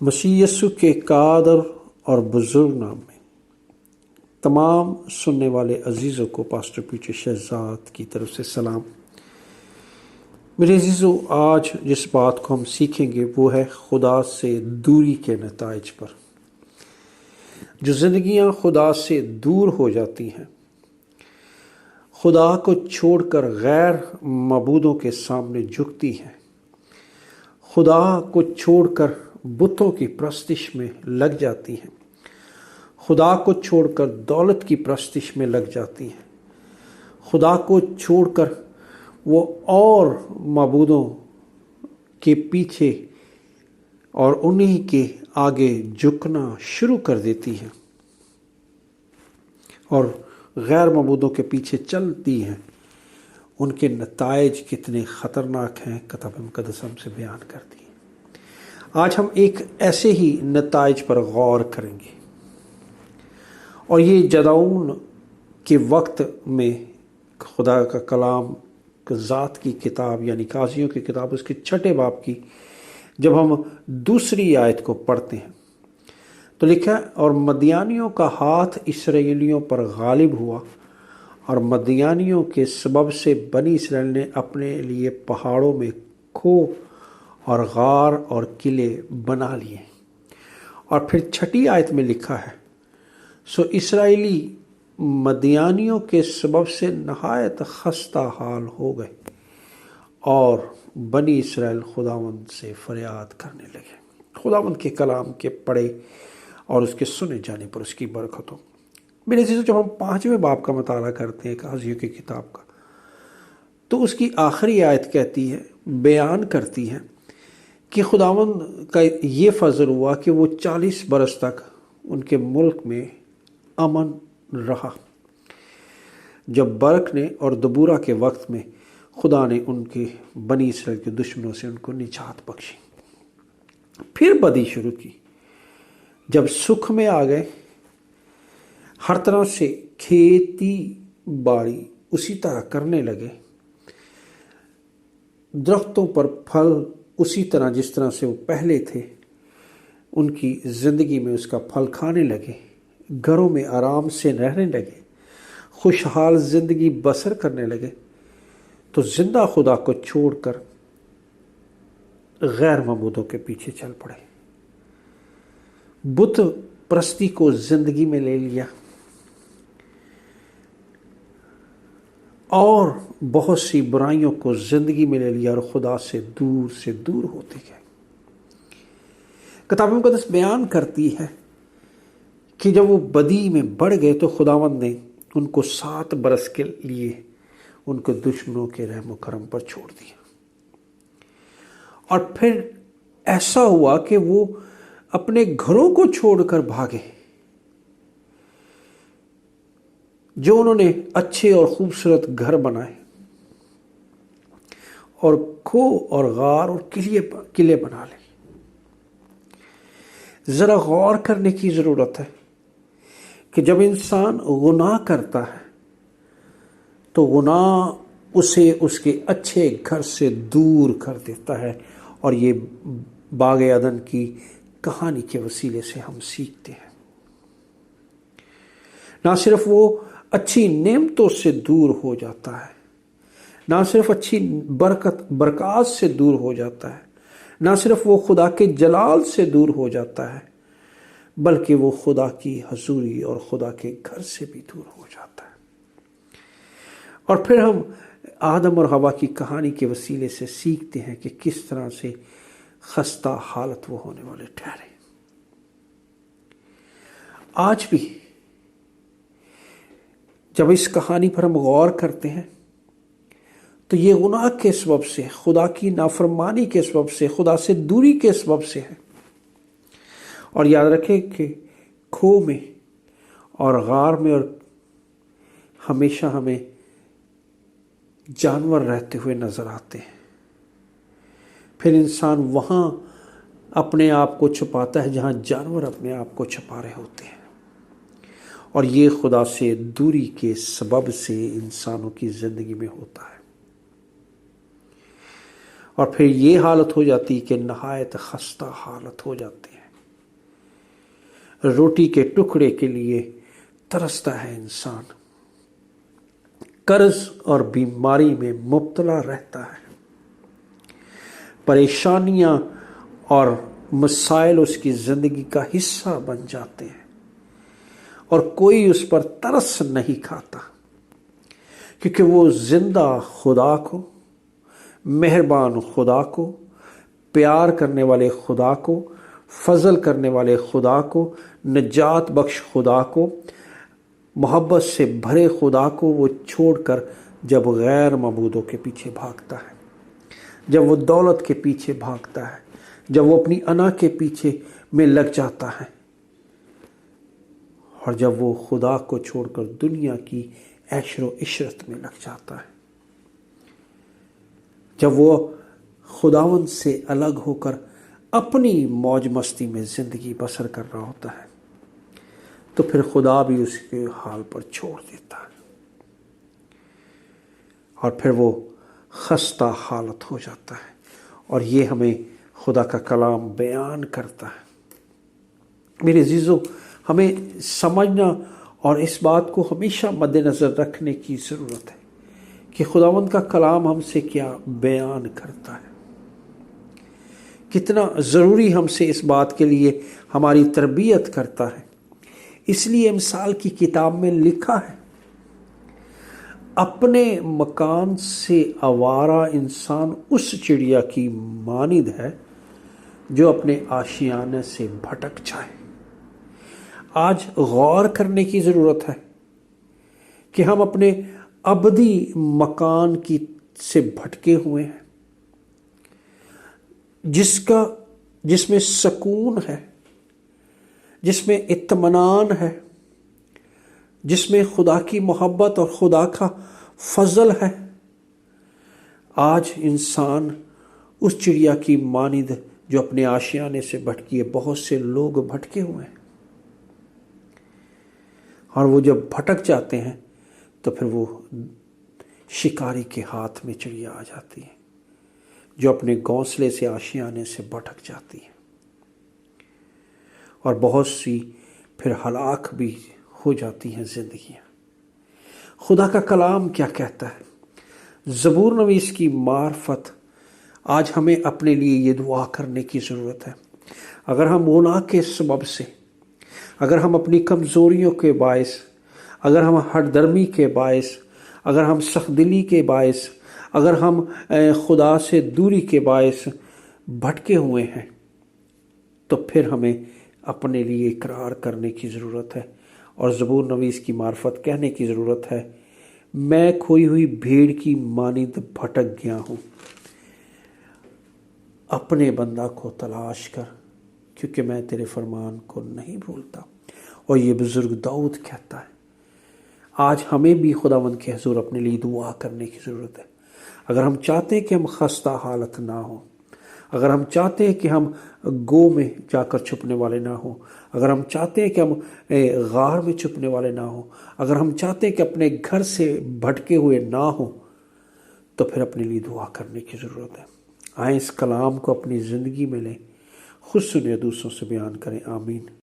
مسیح یسوع کے قادر اور بزرگ نام میں تمام سننے والے عزیزوں کو پاسٹر پیچھے شہزاد کی طرف سے سلام۔ میرے عزیزوں، آج جس بات کو ہم سیکھیں گے وہ ہے خدا سے دوری کے نتائج پر۔ جو زندگیاں خدا سے دور ہو جاتی ہیں، خدا کو چھوڑ کر غیر معبودوں کے سامنے جھکتی ہیں، خدا کو چھوڑ کر بتوں کی پرستش میں لگ جاتی ہیں، خدا کو چھوڑ کر دولت کی پرستش میں لگ جاتی ہیں، خدا کو چھوڑ کر وہ اور معبودوں کے پیچھے اور انہی کے آگے جھکنا شروع کر دیتی ہیں اور غیر معبودوں کے پیچھے چلتی ہیں۔ ان کے نتائج کتنے خطرناک ہیں کتاب مقدس ہم سے بیان کرتی ہے۔ آج ہم ایک ایسے ہی نتائج پر غور کریں گے، اور یہ جدعون کے وقت میں خدا کا کلام ذات کی کتاب یعنی قاضیوں کی کتاب اس کے 6 باب کی جب ہم دوسری آیت کو پڑھتے ہیں تو لکھا ہے، اور مدیانیوں کا ہاتھ اسرائیلیوں پر غالب ہوا، اور مدیانیوں کے سبب سے بنی اسرائیل نے اپنے لیے پہاڑوں میں کھو اور غار اور قلعے بنا لیے۔ اور پھر 6 آیت میں لکھا ہے، سو اسرائیلی مدیانیوں کے سبب سے نہایت خستہ حال ہو گئے، اور بنی اسرائیل خداوند سے فریاد کرنے لگے۔ خداوند کے کلام کے پڑھے اور اس کے سنے جانے پر اس کی برکت ہو۔ میرے عزیزو، جب ہم 5ویں باب کا مطالعہ کرتے ہیں قاضیوں کی کتاب کا، تو اس کی آخری آیت کہتی ہے، بیان کرتی ہے کہ خداوند کا یہ فضل ہوا کہ وہ 40 برس تک ان کے ملک میں امن رہا، جب برق نے اور دبورہ کے وقت میں خدا نے ان کے بنی اسرائیل کے دشمنوں سے ان کو نجات بخشی۔ پھر بدی شروع کی، جب سکھ میں آ گئے، ہر طرح سے کھیتی باڑی اسی طرح کرنے لگے، درختوں پر پھل اسی طرح جس طرح سے وہ پہلے تھے، ان کی زندگی میں اس کا پھل کھانے لگے، گھروں میں آرام سے رہنے لگے، خوشحال زندگی بسر کرنے لگے، تو زندہ خدا کو چھوڑ کر غیر معبودوں کے پیچھے چل پڑے، بت پرستی کو زندگی میں لے لیا، اور بہت سی برائیوں کو زندگی میں لے لیا، اور خدا سے دور ہوتے گئے۔ کتاب مقدس بیان کرتی ہے کہ جب وہ بدی میں بڑھ گئے تو خداوند نے ان کو 7 برس کے لیے ان کو دشمنوں کے رحم و کرم پر چھوڑ دیا، اور پھر ایسا ہوا کہ وہ اپنے گھروں کو چھوڑ کر بھاگے جو انہوں نے اچھے اور خوبصورت گھر بنائے، اور کھو اور غار اور قلعے بنا لے۔ ذرا غور کرنے کی ضرورت ہے کہ جب انسان گناہ کرتا ہے تو گناہ اسے اس کے اچھے گھر سے دور کر دیتا ہے، اور یہ باغ عدن کی کہانی کے وسیلے سے ہم سیکھتے ہیں۔ نہ صرف وہ اچھی نعمتوں سے دور ہو جاتا ہے، نہ صرف اچھی برکات سے دور ہو جاتا ہے، نہ صرف وہ خدا کے جلال سے دور ہو جاتا ہے، بلکہ وہ خدا کی حضوری اور خدا کے گھر سے بھی دور ہو جاتا ہے۔ اور پھر ہم آدم اور حوا کی کہانی کے وسیلے سے سیکھتے ہیں کہ کس طرح سے خستہ حالت وہ ہونے والے ٹھہرے۔ آج بھی جب اس کہانی پر ہم غور کرتے ہیں تو یہ گناہ کے سبب سے، خدا کی نافرمانی کے سبب سے، خدا سے دوری کے سبب سے ہے۔ اور یاد رکھیں کہ کھو میں اور غار میں اور ہمیشہ ہمیں جانور رہتے ہوئے نظر آتے ہیں، پھر انسان وہاں اپنے آپ کو چھپاتا ہے جہاں جانور اپنے آپ کو چھپا رہے ہوتے ہیں، اور یہ خدا سے دوری کے سبب سے انسانوں کی زندگی میں ہوتا ہے۔ اور پھر یہ حالت ہو جاتی کہ نہایت خستہ حالت ہو جاتی ہے۔ روٹی کے ٹکڑے کے لیے ترستا ہے انسان، قرض اور بیماری میں مبتلا رہتا ہے، پریشانیاں اور مسائل اس کی زندگی کا حصہ بن جاتے ہیں، اور کوئی اس پر ترس نہیں کھاتا، کیونکہ وہ زندہ خدا کو، مہربان خدا کو، پیار کرنے والے خدا کو، فضل کرنے والے خدا کو، نجات بخش خدا کو، محبت سے بھرے خدا کو وہ چھوڑ کر جب غیر معبودوں کے پیچھے بھاگتا ہے، جب وہ دولت کے پیچھے بھاگتا ہے، جب وہ اپنی انا کے پیچھے میں لگ جاتا ہے، اور جب وہ خدا کو چھوڑ کر دنیا کی عیش و عشرت میں لگ جاتا ہے، جب وہ خداوند سے الگ ہو کر اپنی موج مستی میں زندگی بسر کر رہا ہوتا ہے، تو پھر خدا بھی اس کے حال پر چھوڑ دیتا ہے، اور پھر وہ خستہ حالت ہو جاتا ہے۔ اور یہ ہمیں خدا کا کلام بیان کرتا ہے۔ میرے عزیزو، ہمیں سمجھنا اور اس بات کو ہمیشہ مد نظر رکھنے کی ضرورت ہے کہ خداوند کا کلام ہم سے کیا بیان کرتا ہے، کتنا ضروری ہم سے اس بات کے لیے ہماری تربیت کرتا ہے۔ اس لیے امثال کی کتاب میں لکھا ہے، اپنے مکان سے آوارہ انسان اس چڑیا کی مانند ہے جو اپنے آشیانے سے بھٹک جائے۔ آج غور کرنے کی ضرورت ہے کہ ہم اپنے ابدی مکان سے بھٹکے ہوئے ہیں، جس میں سکون ہے، جس میں اطمینان ہے، جس میں خدا کی محبت اور خدا کا فضل ہے۔ آج انسان اس چڑیا کی مانند جو اپنے آشیانے سے بھٹکی ہے، بہت سے لوگ بھٹکے ہوئے ہیں، اور وہ جب بھٹک جاتے ہیں تو پھر وہ شکاری کے ہاتھ میں چڑیا آ جاتی ہے جو اپنے گھونسلے سے آشیانے سے بھٹک جاتی ہے، اور بہت سی پھر ہلاک بھی ہو جاتی ہیں زندگیاں۔ خدا کا کلام کیا کہتا ہے؟ زبور نویس کی معرفت آج ہمیں اپنے لیے یہ دعا کرنے کی ضرورت ہے۔ اگر ہم گناہ کے سبب سے، اگر ہم اپنی کمزوریوں کے باعث، اگر ہم ہٹ درمی کے باعث، اگر ہم سخت دلی کے باعث، اگر ہم خدا سے دوری کے باعث بھٹکے ہوئے ہیں، تو پھر ہمیں اپنے لیے اقرار کرنے کی ضرورت ہے، اور زبور نویس کی معرفت کہنے کی ضرورت ہے، میں کھوئی ہوئی بھیڑ کی مانند بھٹک گیا ہوں، اپنے بندہ کو تلاش کر، کیونکہ میں تیرے فرمان کو نہیں بھولتا۔ اور یہ بزرگ داؤد کہتا ہے۔ آج ہمیں بھی خداوند کے حضور اپنے لیے دعا کرنے کی ضرورت ہے۔ اگر ہم چاہتے ہیں کہ ہم خستہ حالت نہ ہوں، اگر ہم چاہتے ہیں کہ ہم گو میں جا کر چھپنے والے نہ ہوں، اگر ہم چاہتے ہیں کہ ہم غار میں چھپنے والے نہ ہوں، اگر ہم چاہتے ہیں کہ اپنے گھر سے بھٹکے ہوئے نہ ہوں، تو پھر اپنے لیے دعا کرنے کی ضرورت ہے۔ آئیں اس کلام کو اپنی زندگی میں لیں، خود سنے دوسروں سے بیان کریں۔ آمین۔